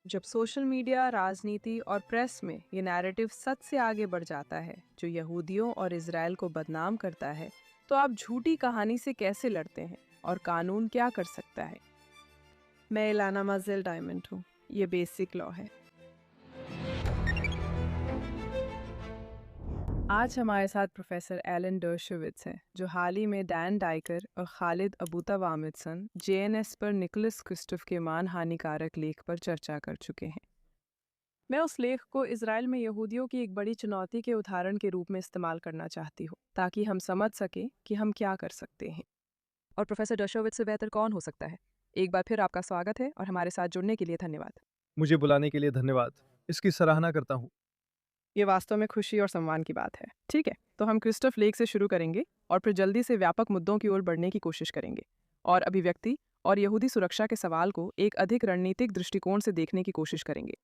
जब social media, राजनीति और प्रेस में ये नैरेटिव सच से आगे बढ़ जाता है जो यहूदियों और इजराइल को बदनाम करता है, तो आप झूठी कहानी से कैसे लड़ते हैं और कानून क्या कर सकता है? मैं इलाना माजिल डायमंड हूँ। ये बेसिक लॉ है। आज हमारे साथ प्रोफेसर एलन डर्शविट्स हैं, जो हाल ही में डैन डाइकर और खालिद अबूतावामिदसन जेएनएस पर निकोलस क्रिस्टोफ के मानहानिकारक लेख पर चर्चा कर चुके हैं। मैं उस लेख को इजराइल में यहूदियों की एक बड़ी चुनौती के उदाहरण के रूप में इस्तेमाल करना चाहती हूँ, ताकि हम समझ सकें कि हम क्या कर सकते हैं। और प्रोफेसर डर्शविट्स से बेहतर कौन हो सकता है? एक बार फिर आपका स्वागत है और हमारे साथ जुड़ने के लिए धन्यवाद। मुझे बुलाने के लिए धन्यवाद। इसकी सराहना करता हूँ। ये वास्तव में खुशी और सम्मान की बात है। ठीक है, तो हम क्रिस्टोफ लेख से शुरू करेंगे और फिर जल्दी से व्यापक मुद्दों की ओर बढ़ने की कोशिश करेंगे और अभिव्यक्ति और यहूदी सुरक्षा के सवाल को एक अधिक रणनीतिक दृष्टिकोण से देखने की कोशिश करेंगे।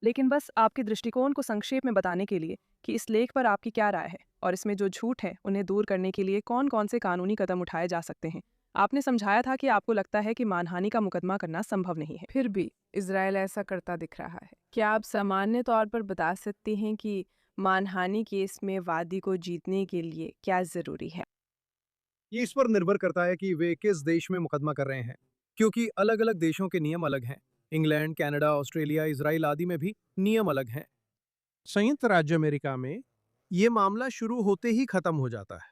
लेकिन बस आपके दृष्टिकोण को संक्षेप में बताने के लिए कि इस लेख पर आपकी क्या राय है और इसमें जो झूठ है उन्हें दूर करने के लिए कौन कौन से कानूनी कदम उठाए जा सकते हैं। आपने समझाया था कि आपको लगता है कि मानहानि का मुकदमा करना संभव नहीं है, फिर भी इजराइल ऐसा करता दिख रहा है। क्या आप सामान्य तौर पर बता सकते हैं कि मानहानि केस में वादी को जीतने के लिए क्या जरूरी है? ये इस पर निर्भर करता है कि वे किस देश में मुकदमा कर रहे हैं, क्योंकि अलग-अलग देशों के नियम अलग हैं। इंग्लैंड, कनाडा, ऑस्ट्रेलिया, इजराइल आदि में भी नियम अलग हैं। संयुक्त राज्य अमेरिका में ये मामला शुरू होते ही खत्म हो जाता है,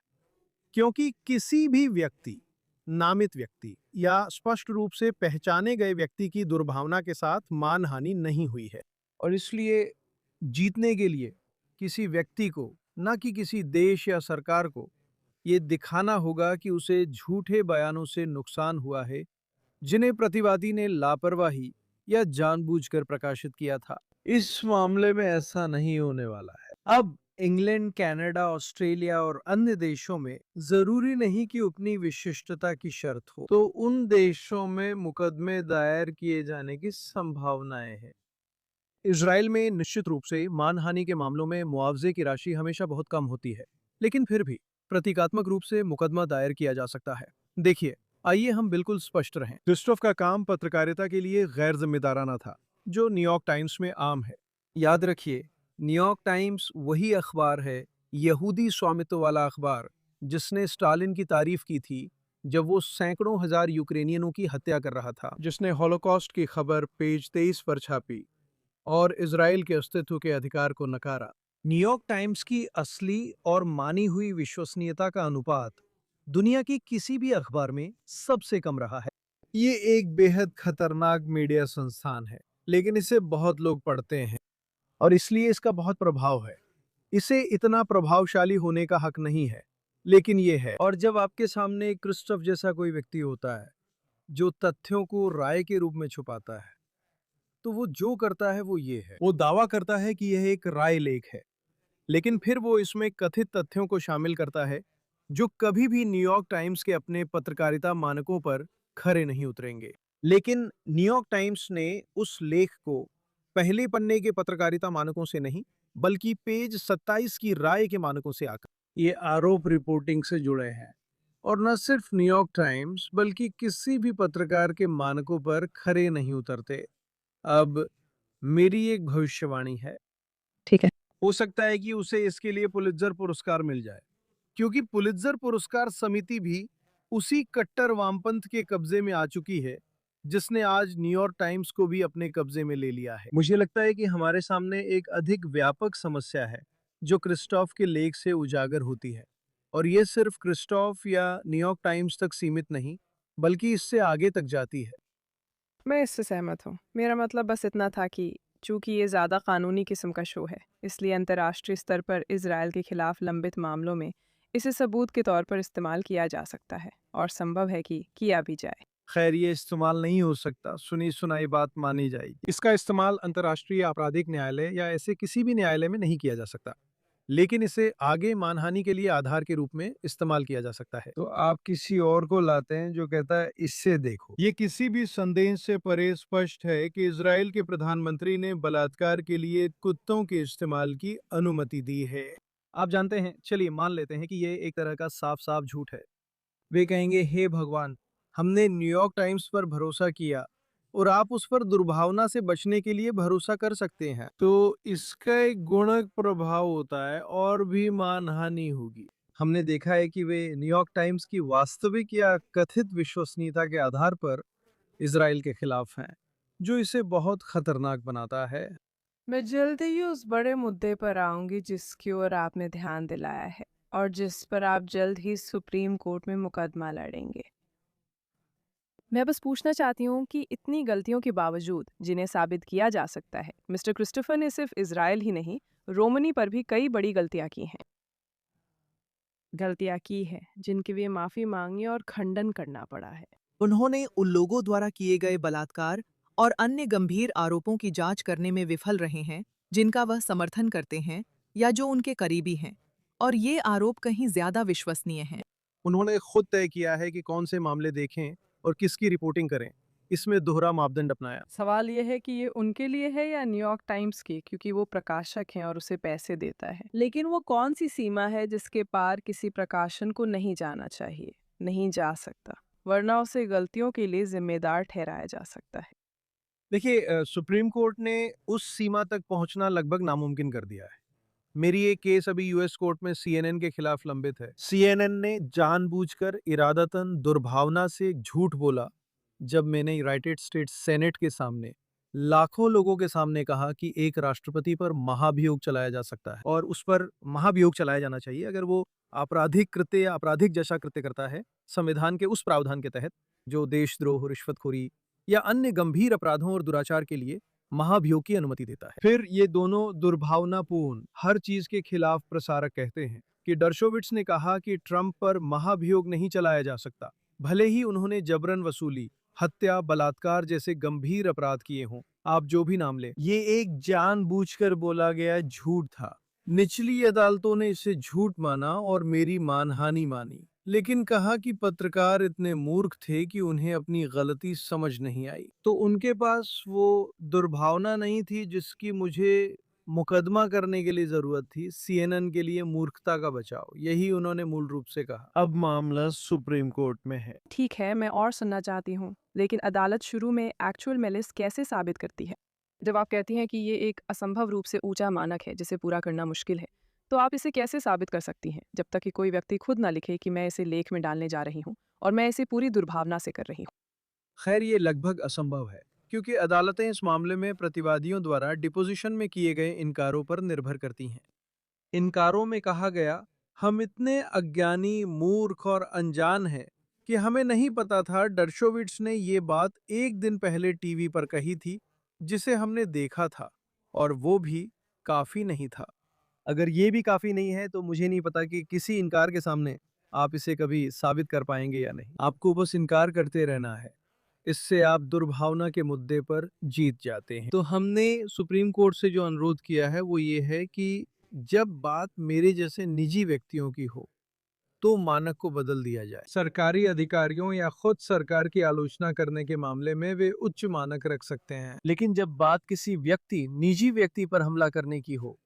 क्योंकि किसी भी व्यक्ति, नामित व्यक्ति या स्पष्ट रूप से पहचाने गए व्यक्ति की दुर्भावना के साथ मानहानि नहीं हुई है। और इसलिए जीतने के लिए किसी व्यक्ति को, न कि किसी देश या सरकार को, ये दिखाना होगा कि उसे झूठे बयानों से नुकसान हुआ है, जिन्हें प्रतिवादी ने लापरवाही या जानबूझकर प्रकाशित किया था। इस मामले में ऐसा नहीं होने वाला है। अब इंग्लैंड, कनाडा, ऑस्ट्रेलिया और अन्य देशों में जरूरी नहीं कि अपनी विशिष्टता की शर्त हो, तो उन देशों में मुकदमे दायर किए जाने की संभावनाएं हैं। इजराइल में निश्चित रूप से मानहानि के मामलों में मुआवजे की राशि हमेशा बहुत कम होती है, लेकिन फिर भी प्रतीकात्मक रूप से मुकदमा दायर किया जा सकता है। देखिए, आइए हम बिल्कुल स्पष्ट रहें। क्रिस्टोफ का काम पत्रकारिता के लिए गैर जिम्मेदाराना था, जो न्यूयॉर्क टाइम्स में आम है। याद रखिए, न्यूयॉर्क टाइम्स वही अखबार है, यहूदी स्वामित्व वाला अखबार, जिसने स्टालिन की तारीफ की थी जब वो सैकड़ों हजार यूक्रेनियनों की हत्या कर रहा था, जिसने हॉलोकॉस्ट की खबर पेज 23 पर छापी और इजराइल के अस्तित्व के अधिकार को नकारा। न्यूयॉर्क टाइम्स की असली और मानी हुई विश्वसनीयता का अनुपात दुनिया की किसी भी अखबार में सबसे कम रहा है। ये एक बेहद खतरनाक मीडिया संस्थान है, लेकिन इसे बहुत लोग पढ़ते हैं और इसलिए इसका बहुत प्रभाव है। इसे इतना प्रभावशाली होने का हक नहीं है, लेकिन ये है। और जब आपके सामने क्रिस्टोफ जैसा कोई व्यक्ति होता है जो तथ्यों को राय के रूप में छुपाता है, तो वो जो करता है वो ये है, वो दावा करता है कि यह एक राय लेख है, लेकिन फिर वो इसमें कथित तथ्यों को शामिल करता है जो कभी भी न्यूयॉर्क टाइम्स के अपने पत्रकारिता मानकों पर खरे नहीं उतरेंगे। लेकिन न्यूयॉर्क टाइम्स ने उस लेख को पहले पन्ने के पत्रकारिता मानकों से नहीं, बल्कि पेज 27 की राय के मानकों से आकर ये आरोप रिपोर्टिंग से जुड़े हैं, और न सिर्फ न्यूयॉर्क टाइम्स बल्कि किसी भी पत्रकार के मानकों पर खरे नहीं उतरते। अब मेरी एक भविष्यवाणी है, ठीक है। हो सकता है कि उसे इसके लिए पुलित्जर पुरस्कार मिल जाए, क्योंकि पुलित्जर पुरस्कार समिति भी उसी कट्टर वामपंथ के कब्जे में आ चुकी है जिसने आज न्यूयॉर्क टाइम्स को भी अपने कब्जे में ले लिया है। मुझे लगता है कि हमारे सामने एक अधिक व्यापक समस्या है जो क्रिस्टोफ के लेख से उजागर होती है, और ये सिर्फ क्रिस्टोफ या न्यूयॉर्क टाइम्स तक सीमित नहीं, बल्कि इससे आगे तक जाती है। मैं इससे सहमत हूँ। मेरा मतलब बस इतना था कि चूंकि ये ज़्यादा कानूनी किस्म का शो है, इसलिए अंतर्राष्ट्रीय स्तर पर इजराइल के खिलाफ लंबित मामलों में इसे सबूत के तौर पर इस्तेमाल किया जा सकता है और संभव है कि किया भी जाए। खैर, ये इस्तेमाल नहीं हो सकता, सुनी सुनाई बात मानी जाएगी। इसका इस्तेमाल अंतर्राष्ट्रीय आपराधिक न्यायालय या ऐसे किसी भी न्यायालय में नहीं किया जा सकता, लेकिन इसे आगे मानहानि के लिए आधार के रूप में इस्तेमाल किया जा सकता है। तो आप किसी और को लाते हैं जो कहता है इससे देखो। ये किसी भी संदेह से परे स्पष्ट है कि इजराइल के प्रधानमंत्री ने बलात्कार के लिए कुत्तों के इस्तेमाल की अनुमति दी है। आप जानते हैं, चलिए मान लेते हैं कि ये एक तरह का साफ साफ झूठ है। वे कहेंगे, हे भगवान, हमने न्यूयॉर्क टाइम्स पर भरोसा किया, और आप उस पर दुर्भावना से बचने के लिए भरोसा कर सकते हैं। तो इसका एक गुणक प्रभाव होता है और भी मानहानि होगी। हमने देखा है कि वे न्यूयॉर्क टाइम्स की वास्तविक या कथित विश्वसनीयता के आधार पर इजराइल के खिलाफ हैं, जो इसे बहुत खतरनाक बनाता है। मैं जल्द ही उस बड़े मुद्दे पर आऊंगी जिसकी ओर आपने ध्यान दिलाया है और जिस पर आप जल्द ही सुप्रीम कोर्ट में मुकदमा लड़ेंगे। मैं बस पूछना चाहती हूँ कि इतनी गलतियों के बावजूद जिन्हें साबित किया जा सकता है, मिस्टर क्रिस्टोफर ने सिर्फ इजराइल ही नहीं, रोमनी पर भी कई बड़ी गलतियां की हैं जिनकी वे माफी मांगी और खंडन करना पड़ा है। उन्होंने उन लोगों द्वारा किए गए बलात्कार और अन्य गंभीर आरोपों की जांच करने में विफल रहे हैं जिनका वह समर्थन करते हैं या जो उनके करीबी हैं, और ये आरोप कहीं ज्यादा विश्वसनीय हैं। उन्होंने खुद तय किया है कि कौन से मामले देखें और किसकी रिपोर्टिंग करें। इसमें दोहरा मापदंड अपनाया। सवाल यह है कि ये उनके लिए है या न्यूयॉर्क टाइम्स के, क्योंकि वो प्रकाशक हैं और उसे पैसे देता है। लेकिन वो कौन सी सीमा है जिसके पार किसी प्रकाशन को नहीं जाना चाहिए, नहीं जा सकता, वरना उसे गलतियों के लिए जिम्मेदार ठहराया जा सकता है। देखिए, सुप्रीम कोर्ट ने उस सीमा तक पहुंचना लगभग नामुमकिन कर दिया है। मेरी एक केस अभी यूएस कोर्ट में सीएनएन के खिलाफ लंबित है। सीएनएन ने जानबूझकर इरादतन दुर्भावना से एक झूठ बोला जब मैंने यूनाइटेड स्टेट्स सेनेट के सामने लाखों लोगों के सामने कहा कि एक राष्ट्रपति पर महाभियोग चलाया जा सकता है और उस पर महाभियोग चलाया जाना चाहिए अगर वो आपराधिक कृत्य या आपराधिक जैसा कृत्य करता है संविधान के उस प्रावधान के तहत जो देशद्रोह, रिश्वतखोरी या अन्य गंभीर अपराधों और दुराचार के लिए महाभियोग की अनुमति देता है। फिर ये दोनों दुर्भावनापूर्ण हर चीज के खिलाफ प्रसारक कहते हैं कि डर्शोविट्स ने कहा कि ट्रंप पर महाभियोग नहीं चलाया जा सकता, भले ही उन्होंने जबरन वसूली, हत्या, बलात्कार जैसे गंभीर अपराध किए हों। आप जो भी नाम ले, ये एक जानबूझकर बोला गया झूठ था। निचली अदालतों ने इसे झूठ माना और मेरी मानहानि मानी, लेकिन कहा कि पत्रकार इतने मूर्ख थे कि उन्हें अपनी गलती समझ नहीं आई। तो उनके पास वो दुर्भावना नहीं थी जिसकी मुझे मुकदमा करने के लिए जरूरत थी। सीएनएन के लिए मूर्खता का बचाव, यही उन्होंने मूल रूप से कहा। अब मामला सुप्रीम कोर्ट में है। ठीक है, मैं और सुनना चाहती हूँ, लेकिन अदालत शुरू में एक्चुअल मेलिस कैसे साबित करती है? जब आप कहती हैं कि ये एक असंभव रूप से ऊंचा मानक है जिसे पूरा करना मुश्किल है, तो आप इसे कैसे साबित कर सकती हैं जब तक कि कोई व्यक्ति खुद ना लिखे कि मैं इसे लेख में डालने जा रही हूँ और मैं इसे पूरी दुर्भावना से कर रही हूँ? खैर, ये लगभग असंभव है क्योंकि अदालतें इस मामले में प्रतिवादियों द्वारा डिपोजिशन में किए गए इनकारों पर निर्भर करती हैं। इनकारों में कहा गया, हम इतने अज्ञानी, मूर्ख और अनजान हैं कि हमें नहीं पता था डर्शोविट्स ने ये बात एक दिन पहले टीवी पर कही थी जिसे हमने देखा था, और वो भी काफी नहीं था। अगर ये भी काफी नहीं है तो मुझे नहीं पता कि किसी इनकार के सामने आप इसे कभी साबित कर पाएंगे या नहीं। आपको बस इनकार करते रहना है, इससे आप दुर्भावना के मुद्दे पर जीत जाते हैं। तो हमने सुप्रीम कोर्ट से जो अनुरोध किया है वो ये है कि जब बात मेरे जैसे निजी व्यक्तियों की हो तो मानक को बदल दिया जाए। सरकारी अधिकारियों या खुद सरकार की आलोचना करने के मामले में वे उच्च मानक रख सकते हैं, लेकिन जब बात किसी निजी व्यक्ति पर हमला करने की हो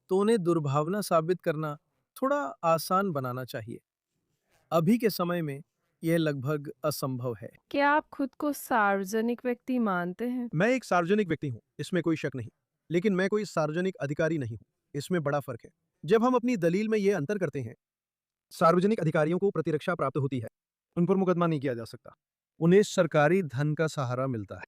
तो उन्हें दुर्भावना साबित करना थोड़ा आसान बनाना चाहिए। अभी के समय में यह लगभग असंभव है। क्या आप खुद को सार्वजनिक व्यक्ति मानते हैं? मैं एक सार्वजनिक व्यक्ति हूँ, इसमें कोई शक नहीं, लेकिन मैं कोई सार्वजनिक अधिकारी नहीं हूँ। इसमें बड़ा फर्क है। जब हम अपनी दलील में ये अंतर करते हैं, सार्वजनिक अधिकारियों को प्रतिरक्षा प्राप्त होती है, उन पर मुकदमा नहीं किया जा सकता, उन्हें सरकारी धन का सहारा मिलता है,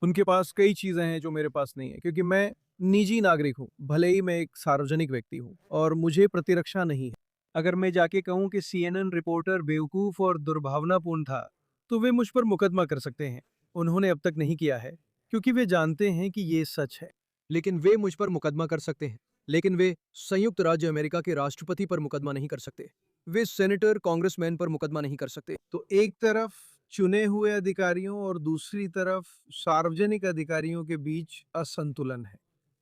उनके पास कई चीजें हैं जो मेरे पास नहीं है, क्योंकि मैं निजी नागरिक हूँ, भले ही मैं एक सार्वजनिक व्यक्ति हूँ और मुझे प्रतिरक्षा नहीं है। अगर मैं जाके कहूँ कि सीएनएन रिपोर्टर बेवकूफ और दुर्भावनापूर्ण था, तो वे मुझ पर मुकदमा कर सकते हैं। उन्होंने अब तक नहीं किया है क्योंकि वे जानते हैं कि ये सच है। लेकिन वे मुझ पर मुकदमा कर सकते हैं, लेकिन वे संयुक्त राज्य अमेरिका के राष्ट्रपति पर मुकदमा नहीं कर सकते। वे सेनेटर, कांग्रेसमैन पर मुकदमा नहीं कर सकते। तो एक तरफ चुने हुए अधिकारियों और दूसरी तरफ सार्वजनिक अधिकारियों के बीच असंतुलन है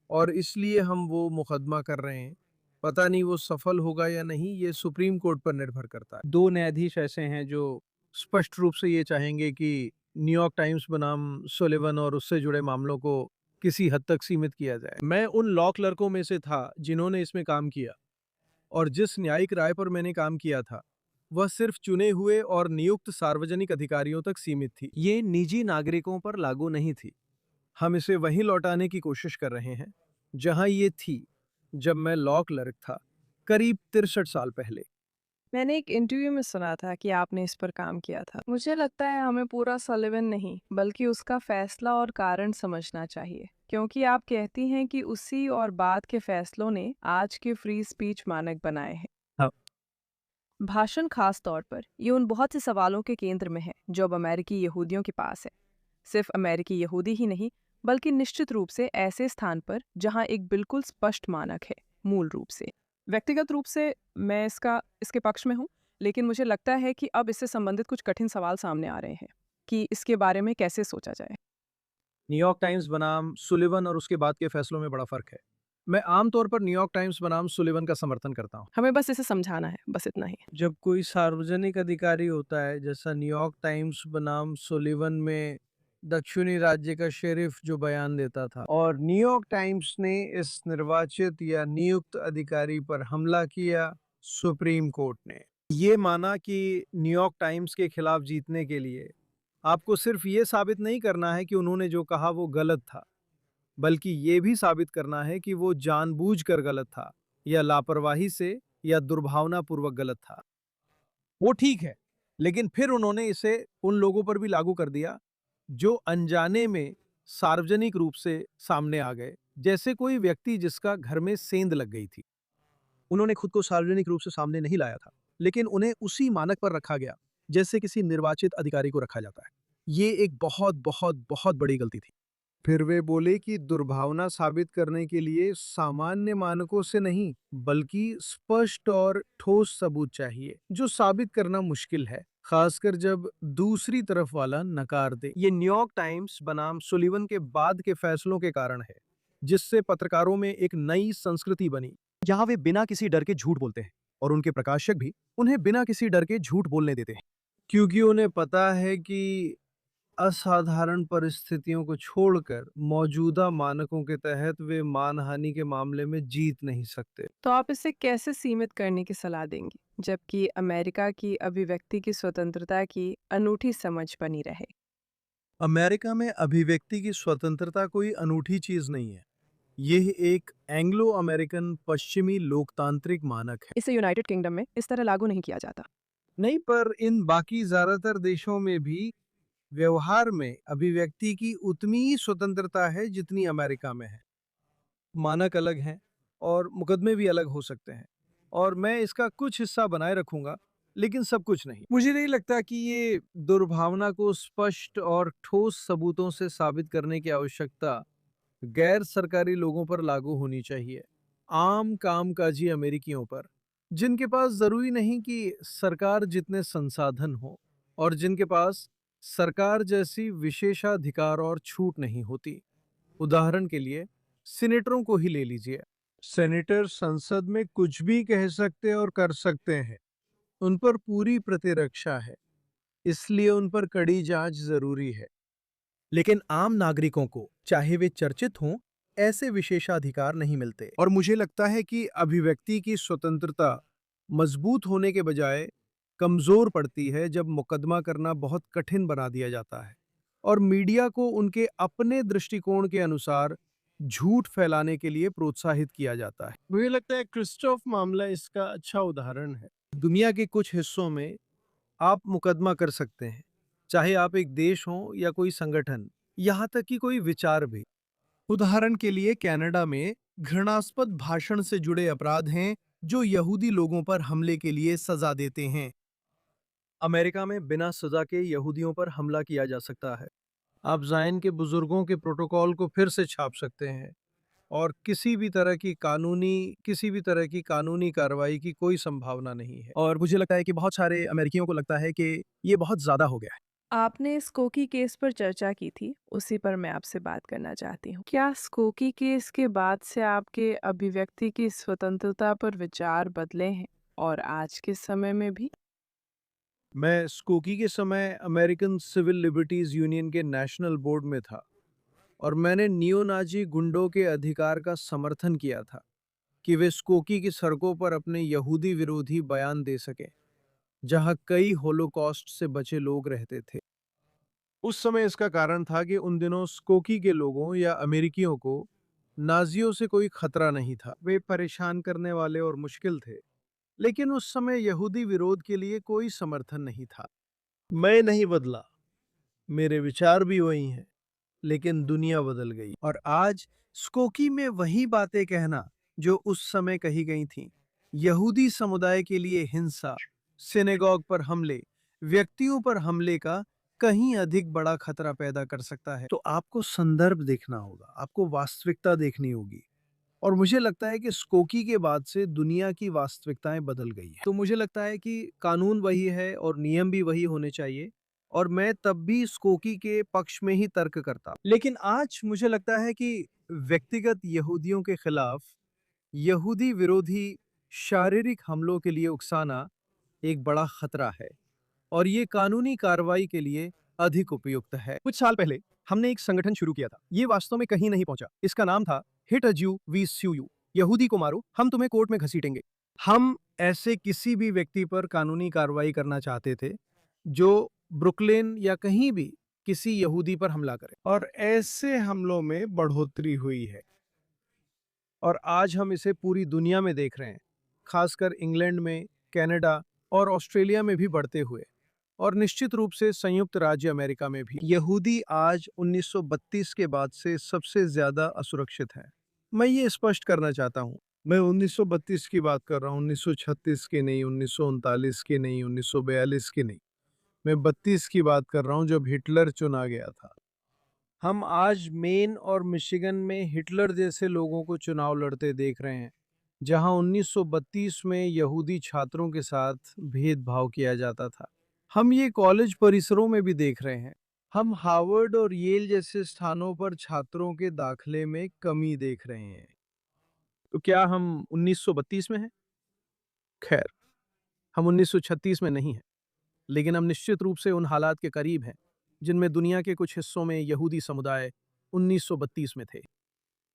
और इसलिए हम वो मुकदमा कर रहे हैं। पता नहीं वो सफल होगा या नहीं, ये सुप्रीम कोर्ट पर निर्भर करता है। 2 न्यायाधीश ऐसे हैं जो स्पष्ट रूप से ये चाहेंगे कि न्यूयॉर्क टाइम्स बनाम सुलिवन और उससे जुड़े मामलों को किसी हद तक सीमित किया जाए। मैं उन लॉ क्लर्कों में से था जिन्होंने इसमें काम किया और जिस न्यायिक राय पर मैंने काम किया था वह सिर्फ चुने हुए और नियुक्त सार्वजनिक अधिकारियों तक सीमित थी। ये निजी नागरिकों पर लागू नहीं थी। हम इसे वहीं लौटाने की कोशिश कर रहे हैं जहां ये थी जब मैं लॉ क्लर्क था, करीब 63 साल पहले। मैंने एक इंटरव्यू में सुना था कि आपने इस पर काम किया था। मुझे लगता है हमें पूरा सलिवन नहीं बल्कि उसका फैसला और कारण समझना चाहिए, क्योंकि आप कहती हैं कि उसी और बाद के फैसलों ने आज के फ्री स्पीच मानक बनाए हैं। हाँ। भाषण खास तौर पर ये उन बहुत से सवालों के केंद्र में है जो अब अमेरिकी यहूदियों के पास है। सिर्फ अमेरिकी यहूदी ही नहीं बल्कि निश्चित रूप से ऐसे स्थान पर जहां एक बिल्कुल स्पष्ट मानक है। मूल रूप से व्यक्तिगत रूप से मैं इसके पक्ष में हूँ, लेकिन मुझे लगता है कि अब इससे संबंधित कुछ कठिन सवाल सामने आ रहे हैं कि इसके बारे में कैसे सोचा जाए। न्यूयॉर्क टाइम्स बनाम सुलिवन और उसके बाद के फैसलों में बड़ा फर्क है। मैं आमतौर पर न्यूयॉर्क टाइम्स बनाम सुलिवन का समर्थन करता हूँ। हमें बस इसे समझाना है, बस इतना ही। जब कोई सार्वजनिक अधिकारी होता है, जैसा न्यूयॉर्क टाइम्स बनाम सुलिवन में दक्षिणी राज्य का शेरिफ जो बयान देता था, और न्यूयॉर्क टाइम्स ने इस निर्वाचित या नियुक्त अधिकारी पर हमला किया, सुप्रीम कोर्ट ने ये माना कि न्यूयॉर्क टाइम्स के खिलाफ जीतने के लिए आपको सिर्फ ये साबित नहीं करना है कि उन्होंने जो कहा वो गलत था, बल्कि ये भी साबित करना है कि वो जानबूझकर गलत था या लापरवाही से या दुर्भावनापूर्वक गलत था। वो ठीक है, लेकिन फिर उन्होंने इसे उन लोगों पर भी लागू कर दिया जो अनजाने में सार्वजनिक रूप से सामने आ गए, जैसे कोई व्यक्ति जिसका घर में सेंध लग गई थी। उन्होंने खुद को सार्वजनिक रूप से सामने नहीं लाया था, लेकिन उन्हें उसी मानक पर रखा गया जैसे किसी निर्वाचित अधिकारी को रखा जाता है। ये एक बहुत बहुत बहुत बड़ी गलती थी। फिर वे बोले कि दुर्भावना साबित करने के लिए सामान्य मानकों से नहीं, बल्कि स्पष्ट और ठोस सबूत चाहिए, जो साबित करना मुश्किल है, खासकर जब दूसरी तरफ वाला नकार दे। ये न्यूयॉर्क टाइम्स बनाम सुलिवन के बाद के फैसलों के कारण है, जिससे पत्रकारों में एक नई संस्कृति बनी, जहां वे बिना किसी डर के झूठ बोलते हैं और उनके प्रकाशक भी उन्हें बिना किसी डर के झूठ बोलने देते हैं, क्योंकि उन्हें पता है कि असाधारण परिस्थितियों को छोड़कर मौजूदा मानकों के तहत वे मानहानि के मामले में जीत नहीं सकते। तो आप इसे कैसे सीमित करने की सलाह देंगी, जबकि अमेरिका की अभिव्यक्ति की स्वतंत्रता की अनूठी समझ बनी रहे? अमेरिका में अभिव्यक्ति की स्वतंत्रता कोई अनूठी चीज नहीं है। यह एक एंग्लो अमेरिकन पश्चिमी लोकतांत्रिक मानक है। इसे यूनाइटेड किंगडम में इस तरह लागू नहीं किया जाता। नहीं, पर इन बाकी ज्यादातर देशों में भी व्यवहार में अभिव्यक्ति की उतनी ही स्वतंत्रता है जितनी अमेरिका में है। मानक अलग हैं और मुकदमे भी अलग हो सकते हैं, और मैं इसका कुछ हिस्सा बनाए रखूंगा, लेकिन सब कुछ नहीं। मुझे नहीं लगता कि ये दुर्भावना को स्पष्ट और ठोस सबूतों से साबित करने की आवश्यकता गैर सरकारी लोगों पर लागू होनी चाहिए। आम कामकाजी अमेरिकियों पर, जिनके पास जरूरी नहीं कि सरकार जितने संसाधन हो और जिनके पास सरकार जैसी विशेषाधिकार और छूट नहीं होती। उदाहरण के लिए सीनेटरों को ही ले लीजिए। सेनेटर संसद में कुछ भी कह सकते और कर सकते हैं। उन पर पूरी प्रतिरक्षा है, इसलिए उन पर कड़ी जांच जरूरी है। लेकिन आम नागरिकों को, चाहे वे चर्चित हों, ऐसे विशेषाधिकार नहीं मिलते। और मुझे लगता है कि अभिव्यक्ति की स्वतंत्रता मजबूत होने के बजाय कमजोर पड़ती है जब मुकदमा करना बहुत कठिन बना दिया जाता है और मीडिया को उनके अपने दृष्टिकोण के अनुसार झूठ फैलाने के लिए प्रोत्साहित किया जाता है। मुझे लगता है क्रिस्टोफ मामला इसका अच्छा उदाहरण है। दुनिया के कुछ हिस्सों में आप मुकदमा कर सकते हैं, चाहे आप एक देश हो या कोई संगठन, यहाँ तक कि कोई विचार भी। उदाहरण के लिए कनाडा में घृणास्पद भाषण से जुड़े अपराध हैं जो यहूदी लोगों पर हमले के लिए सजा देते हैं। अमेरिका में बिना सजा के यहूदियों पर हमला किया जा सकता है। आप ज़ायन के बुजुर्गों के प्रोटोकॉल को फिर से छाप सकते हैं और किसी भी तरह की कानूनी कार्रवाई की कोई संभावना नहीं है। और मुझे लगता है कि बहुत सारे अमेरिकियों को लगता है कि ये बहुत ज़्यादा हो गया है। आपने स्कोकी केस पर चर्चा की थी, उसी पर मैं आपसे बात करना चाहती हूँ। क्या स्कोकी केस के बाद से आपके अभिव्यक्ति की स्वतंत्रता पर विचार बदले हैं और आज के समय में भी? मैं स्कोकी के समय अमेरिकन सिविल लिबर्टीज यूनियन के नेशनल बोर्ड में था और मैंने नियोनाजी गुंडों के अधिकार का समर्थन किया था कि वे स्कोकी की सड़कों पर अपने यहूदी विरोधी बयान दे सकें। जहां कई होलोकॉस्ट से बचे लोग रहते थे। उस समय इसका कारण था कि उन दिनों स्कोकी के लोगों या अमेरिकियों को नाजियों से कोई खतरा नहीं था। वे परेशान करने वाले और मुश्किल थे, लेकिन उस समय यहूदी विरोध के लिए कोई समर्थन नहीं था। मैं नहीं बदला, मेरे विचार भी वही हैं, लेकिन दुनिया बदल गई और आज स्कोकी में वही बातें कहना जो उस समय कही गई थीं। यहूदी समुदाय के लिए हिंसा, सिनेगॉग पर हमले, व्यक्तियों पर हमले का कहीं अधिक बड़ा खतरा पैदा कर सकता है। तो आपको संदर्भ देखना होगा, आपको वास्तविकता देखनी होगी। और मुझे लगता है कि स्कोकी के बाद से दुनिया की वास्तविकताएं बदल गई हैं। तो मुझे लगता है कि कानून वही है और नियम भी वही होने चाहिए, और मैं तब भी स्कोकी के पक्ष में ही तर्क करता। लेकिन आज मुझे लगता है कि व्यक्तिगत यहूदियों के खिलाफ यहूदी विरोधी शारीरिक हमलों के लिए उकसाना एक बड़ा खतरा है, और ये कानूनी कार्रवाई के लिए अधिक उपयुक्त है। कुछ साल पहले हमने एक संगठन शुरू किया था। ये वास्तव में कहीं नहीं पहुंचा। इसका नाम था हिट अ ज्यू वी सू यू। यहूदी को मारो, हम तुम्हें कोर्ट में घसीटेंगे। हम ऐसे किसी भी व्यक्ति पर कानूनी कार्रवाई करना चाहते थे जो ब्रुकलिन या कहीं भी किसी यहूदी पर हमला करे, और ऐसे हमलों में बढ़ोतरी हुई है और आज हम इसे पूरी दुनिया में देख रहे हैं, खासकर इंग्लैंड में, कनाडा और ऑस्ट्रेलिया में भी बढ़ते हुए, और निश्चित रूप से संयुक्त राज्य अमेरिका में भी। यहूदी आज 1932 के बाद से सबसे ज्यादा असुरक्षित हैं। मैं ये स्पष्ट करना चाहता हूँ, मैं 1932 की बात कर रहा हूँ, 1936 की नहीं, 1939 की नहीं, 1942 की नहीं। मैं 32 की बात कर रहा हूँ, जब हिटलर चुना गया था। हम आज मेन और मिशिगन में हिटलर जैसे लोगों को चुनाव लड़ते देख रहे हैं, जहां 1932 में यहूदी छात्रों के साथ भेदभाव किया जाता था। हम ये कॉलेज परिसरों में भी देख रहे हैं। हम हार्वर्ड और येल जैसे स्थानों पर छात्रों के दाखिले में कमी देख रहे हैं। तो क्या हम 1932 में हैं? खैर, हम 1936 में नहीं हैं, लेकिन हम निश्चित रूप से उन हालात के करीब हैं जिनमें दुनिया के कुछ हिस्सों में यहूदी समुदाय 1932 में थे।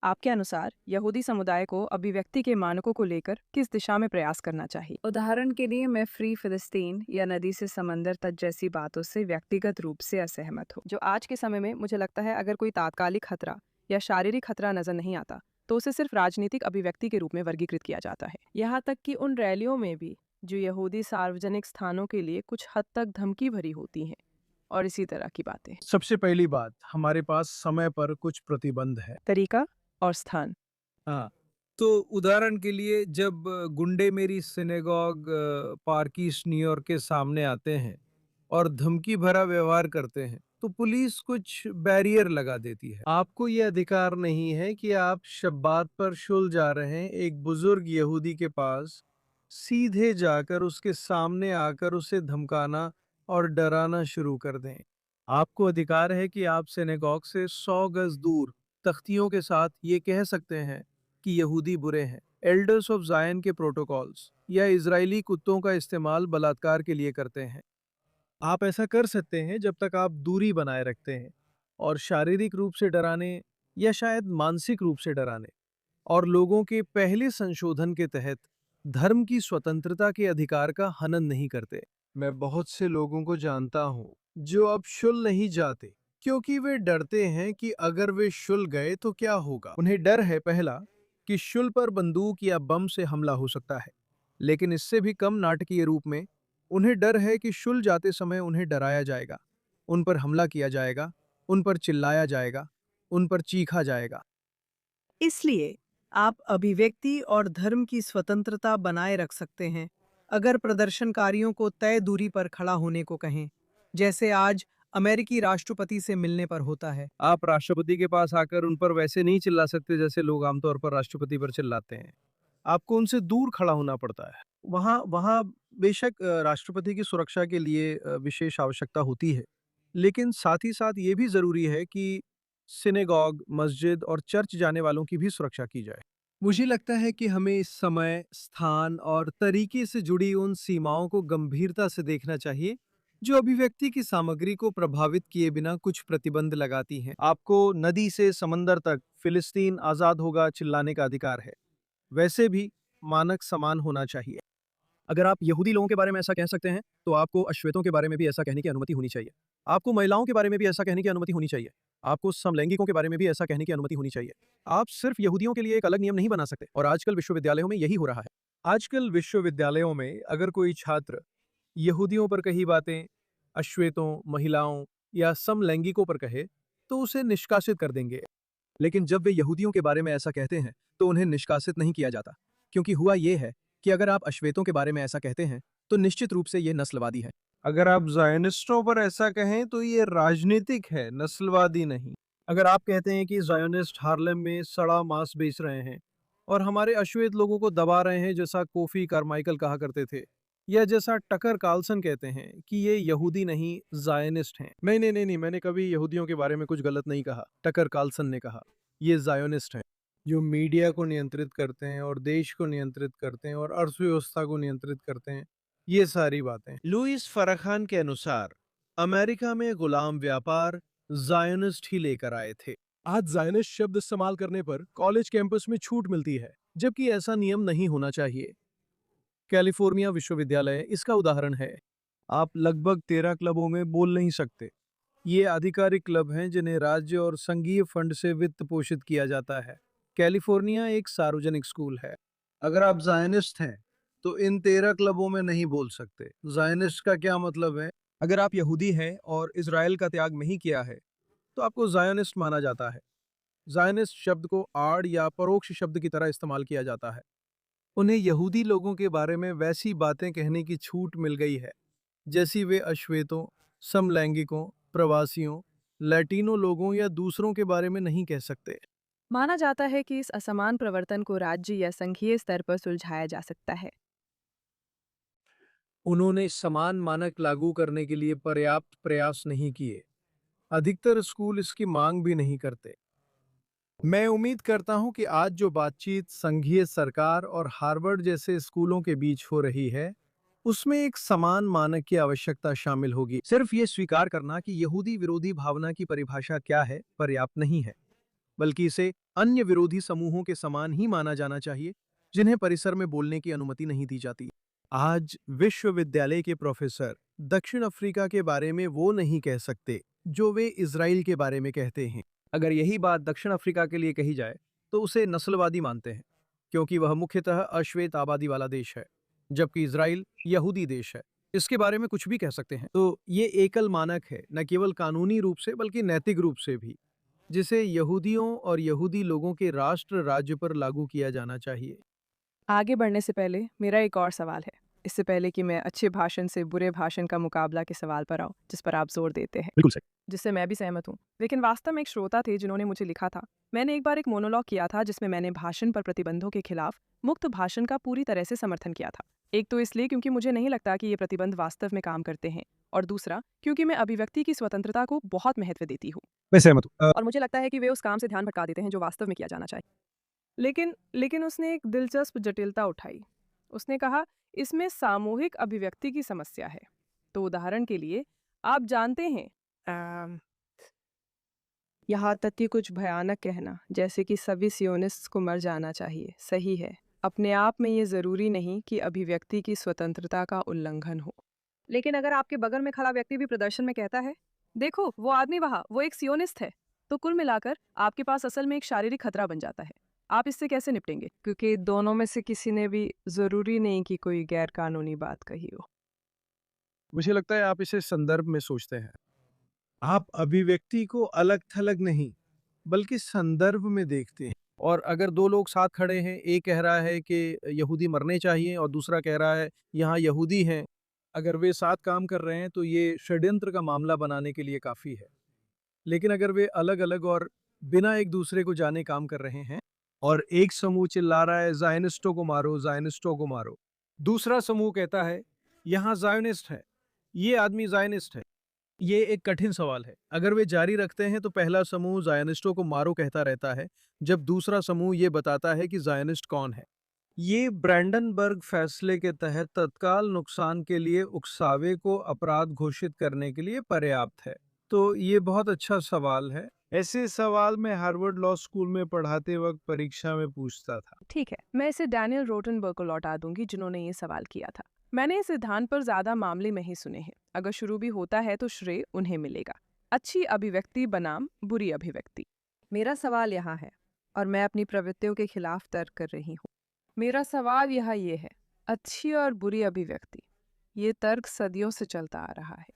आपके अनुसार यहूदी समुदाय को अभिव्यक्ति के मानकों को लेकर किस दिशा में प्रयास करना चाहिए? उदाहरण के लिए मैं फ्री फिलिस्तीन या नदी से समंदर तक जैसी बातों से व्यक्तिगत रूप से असहमत हूँ। जो आज के समय में मुझे लगता है अगर कोई तात्कालिक खतरा या शारीरिक खतरा नजर नहीं आता तो उसे सिर्फ राजनीतिक अभिव्यक्ति के रूप में वर्गीकृत किया जाता है। यहाँ तक कि उन रैलियों में भी जो यहूदी सार्वजनिक स्थानों के लिए कुछ हद तक धमकी भरी होती हैं और इसी तरह की बातें। सबसे पहली बात, हमारे पास समय पर कुछ प्रतिबंध है। तरीका और स्थान। हाँ, तो उदाहरण के लिए जब गुंडे मेरी सिनेगॉग पार्क ईस्ट न्यूयॉर्क के सामने आते हैं और धमकी भरा व्यवहार करते हैं, तो पुलिस कुछ बैरियर लगा देती है। आपको ये अधिकार नहीं है कि आप शब्बात पर शुल जा रहे हैं एक बुजुर्ग यहूदी के पास सीधे जाकर उसके सामने आकर उसे धमकाना और डराना शुरू कर दें। आपको अधिकार है कि आप सिनेगॉग से 100 गज दूर तख्तियों के साथ ये कह सकते हैं कि यहूदी बुरे हैं। एल्डर्स ऑफ जायन के प्रोटोकॉल्स या इजरायली कुत्तों का इस्तेमाल बलात्कार के लिए करते हैं। आप ऐसा कर सकते हैं जब तक आप दूरी बनाए रखते हैं, और शारीरिक रूप से डराने या शायद मानसिक रूप से डराने और लोगों के पहले संशोधन के तहत धर्म की स्वतंत्रता के अधिकार का हनन नहीं करते। मैं बहुत से लोगों को जानता हूँ जो अब शुल नहीं जाते क्योंकि वे डरते हैं कि अगर वे शुल गए तो क्या होगा। उन्हें डर है, पहला, कि शुल पर बंदूक या बम से हमला हो सकता है, लेकिन इससे भी कम नाटकीय रूप में उन्हें डर है कि शुल जाते समय उन्हें डराया जाएगा, उन पर हमला किया जाएगा, उन पर चिल्लाया जाएगा, उन पर चीखा जाएगा। इसलिए आप अभिव्यक्ति और धर्म की स्वतंत्रता बनाए रख सकते हैं अगर प्रदर्शनकारियों को तय दूरी पर खड़ा होने को कहें, जैसे आज अमेरिकी राष्ट्रपति से मिलने पर होता है। आप राष्ट्रपति के पास आकर उन पर वैसे नहीं चिल्ला सकते जैसे लोग आमतौर पर राष्ट्रपति पर चिल्लाते हैं। आपको उनसे दूर खड़ा होना पड़ता है। वहाँ वहाँ बेशक राष्ट्रपति की सुरक्षा के लिए विशेष आवश्यकता होती है, लेकिन साथ ही साथ ये भी जरूरी है कि सिनेगॉग, मस्जिद और चर्च जाने वालों की भी सुरक्षा की जाए। मुझे लगता है कि हमें इस समय, स्थान और तरीके से जुड़ी उन सीमाओं को गंभीरता से देखना चाहिए जो अभिव्यक्ति की सामग्री को प्रभावित किए बिना कुछ प्रतिबंध लगाती हैं। आपको नदी से समंदर तक फिलिस्तीन आजाद होगा चिल्लाने का अधिकार है। वैसे भी मानक समान होना चाहिए। अगर आप यहूदी लोगों के बारे में ऐसा कह सकते हैं, तो आपको अश्वेतों के बारे में भी ऐसा कहने की अनुमति होनी चाहिए। आपको महिलाओं के बारे में भी ऐसा कहने की अनुमति होनी चाहिए। आपको समलैंगिकों के बारे में भी ऐसा कहने की अनुमति होनी चाहिए। आप सिर्फ यहूदियों के लिए एक अलग नियम नहीं बना सकते, और आजकल विश्वविद्यालयों में यही हो रहा है। आजकल विश्वविद्यालयों में अगर कोई छात्र यहूदियों पर कही बातें अश्वेतों, महिलाओं या समलैंगिकों पर कहे, तो उसे निष्कासित कर देंगे। लेकिन जब वे यहूदियों के बारे में ऐसा कहते हैं, तो उन्हें निष्कासित नहीं किया जाता, क्योंकि हुआ ये है कि अगर आप अश्वेतों के बारे में ऐसा कहते हैं, तो निश्चित रूप से ये नस्लवादी है। अगर आप ज़ायनिस्टों पर ऐसा कहें तो ये राजनीतिक है, नस्लवादी नहीं। अगर आप कहते हैं कि ज़ायोनिस्ट हार्लेम में सड़ा मांस बेच रहे हैं और हमारे अश्वेत लोगों को दबा रहे हैं, जैसा कोफी कारमाइकल कहा करते थे, या जैसा टकर कार्लसन कहते हैं कि ये यहूदी नहीं ज़ायोनिस्ट हैं। नहीं नहीं नहीं नहीं, मैंने कभी यहूदियों के बारे में कुछ गलत नहीं कहा। टकर कार्लसन ने कहा ये ज़ायोनिस्ट हैं, जो मीडिया को नियंत्रित करते हैं और देश को नियंत्रित करते हैं और अर्थव्यवस्था को नियंत्रित करते हैं, ये सारी बातें। लुइस फराखान के अनुसार अमेरिका में गुलाम व्यापार ज़ायोनिस्ट ही लेकर आए थे। आज ज़ायोनिस्ट शब्द इस्तेमाल करने पर कॉलेज कैंपस में छूट मिलती है, जबकि ऐसा नियम नहीं होना चाहिए। कैलिफोर्निया विश्वविद्यालय इसका उदाहरण है। आप लगभग 13 क्लबों में बोल नहीं सकते। ये आधिकारिक क्लब हैं जिन्हें राज्य और संघीय फंड से वित्त पोषित किया जाता है। कैलिफोर्निया एक सार्वजनिक स्कूल है। अगर आप ज़ायनिस्ट हैं, तो इन 13 क्लबों में नहीं बोल सकते। ज़ायनिस्ट का क्या मतलब है? अगर आप यहूदी हैं और इज़राइल का त्याग नहीं किया है, तो आपको ज़ायोनिस्ट माना जाता है। ज़ायोनिस्ट शब्द को आड़ या परोक्ष शब्द की तरह इस्तेमाल किया जाता है। उन्हें यहूदी लोगों के बारे में वैसी बातें कहने की छूट मिल गई है, जैसी वे अश्वेतों, समलैंगिकों, प्रवासियों, लैटिनो लोगों या दूसरों के बारे में नहीं कह सकते। माना जाता है कि इस असमान प्रवर्तन को राज्य या संघीय स्तर पर सुलझाया जा सकता है। उन्होंने समान मानक लागू करने के लिए पर्याप्त प्रयास नहीं किए। अधिकतर स्कूल इसकी मांग भी नहीं करते। मैं उम्मीद करता हूं कि आज जो बातचीत संघीय सरकार और हार्वर्ड जैसे स्कूलों के बीच हो रही है, उसमें एक समान मानक की आवश्यकता शामिल होगी। सिर्फ ये स्वीकार करना कि यहूदी विरोधी भावना की परिभाषा क्या है पर्याप्त नहीं है, बल्कि इसे अन्य विरोधी समूहों के समान ही माना जाना चाहिए, जिन्हें परिसर में बोलने की अनुमति नहीं दी जाती। आज विश्वविद्यालय के प्रोफेसर दक्षिण अफ्रीका के बारे में वो नहीं कह सकते जो वे इजराइल के बारे में कहते हैं। अगर यही बात दक्षिण अफ्रीका के लिए कही जाए, तो उसे नस्लवादी मानते हैं, क्योंकि वह मुख्यतः अश्वेत आबादी वाला देश है, जबकि इजराइल यहूदी देश है। इसके बारे में कुछ भी कह सकते हैं। तो ये एकल मानक है, न केवल कानूनी रूप से बल्कि नैतिक रूप से भी, जिसे यहूदियों और यहूदी लोगों के राष्ट्र राज्य पर लागू किया जाना चाहिए। आगे बढ़ने से पहले मेरा एक और सवाल है, इससे पहले कि मैं अच्छे भाषण से बुरे भाषण का मुकाबला के सवाल पर आऊं, जिस पर आप जोर देते हैं, बिल्कुल सही। जिससे मैं भी सहमत हूं। लेकिन वास्तव में एक श्रोता थे जिन्होंने मुझे लिखा था। मैंने एक बार एक मोनोलॉग किया था जिसमें मैंने भाषण पर प्रतिबंधों के खिलाफ मुक्त भाषण का पूरी तरह से समर्थन किया था। एक तो इसलिए क्योंकि मुझे नहीं लगता कि ये प्रतिबंध वास्तव में काम करते हैं, और दूसरा क्योंकि मैं अभिव्यक्ति की स्वतंत्रता को बहुत महत्व देती हूँ, मैं सहमत हूँ। और मुझे लगता है कि वे उस काम से ध्यान भटका देते हैं जो वास्तव में किया जाना चाहिए। लेकिन उसने एक दिलचस्प जटिलता उठाई। उसने कहा इसमें सामूहिक अभिव्यक्ति की समस्या है। तो उदाहरण के लिए आप जानते हैं, यहाँ तक कि कुछ भयानक कहना, जैसे कि सभी सियोनिस्ट्स को मर जाना चाहिए, सही है। अपने आप में ये ज़रूरी नहीं कि अभिव्यक्ति की स्वतंत्रता का उल्लंघन हो। लेकिन अगर आपके बगल में खड़ा व्यक्ति भी प्रदर्शन में कहता है, देखो वो आदमी वहाँ, वो एक सियोनिस्ट है, तो कुल मिलाकर आपके पास असल में एक शारीरिक खतरा बन जाता है। आप इससे कैसे निपटेंगे? क्योंकि दोनों में से किसी ने भी ज़रूरी नहीं कि कोई गैर कानूनी बात कही हो। मुझे लगता है आप इसे संदर्भ में सोचते हैं। आप अभिव्यक्ति को अलग थलग नहीं, बल्कि संदर्भ में देखते हैं। और अगर दो लोग साथ खड़े हैं, एक कह रहा है कि यहूदी मरने चाहिए और दूसरा कह रहा है यहाँ यहूदी हैं, अगर वे साथ काम कर रहे हैं तो ये षड्यंत्र का मामला बनाने के लिए काफ़ी है। लेकिन अगर वे अलग अलग और बिना एक दूसरे को जाने काम कर रहे हैं, और एक समूह चिल्ला रहा है ज़ायनिस्टों को मारो, ज़ायनिस्टों को मारो, दूसरा समूह कहता है यहाँ ज़ायोनिस्ट है, ये आदमी ज़ायनिस्ट है, ये एक कठिन सवाल है। अगर वे जारी रखते हैं तो पहला समूह ज़ायनिस्टों को मारो कहता रहता है, जब दूसरा समूह ये बताता है कि ज़ायनिस्ट कौन है। ये ब्रैंडनबर्ग फैसले के तहत तत्काल नुकसान के लिए उकसावे को अपराध घोषित करने के लिए पर्याप्त है। तो ये बहुत अच्छा सवाल है। ऐसे सवाल मैं हार्वर्ड लॉ स्कूल में पढ़ाते वक्त परीक्षा में पूछता था। ठीक है, मैं इसे डैनियल रोटनबर्ग को लौटा दूंगी जिन्होंने ये सवाल किया था। मैंने इस सिद्धांत पर ज्यादा मामले में ही सुने हैं। अगर शुरू भी होता है तो श्रेय उन्हें मिलेगा। अच्छी अभिव्यक्ति बनाम बुरी अभिव्यक्ति। मेरा सवाल यहाँ है, और मैं अपनी प्रवृत्तियों के खिलाफ तर्क कर रही हूँ। मेरा सवाल यहाँ ये है, अच्छी और बुरी अभिव्यक्ति, ये तर्क सदियों से चलता आ रहा है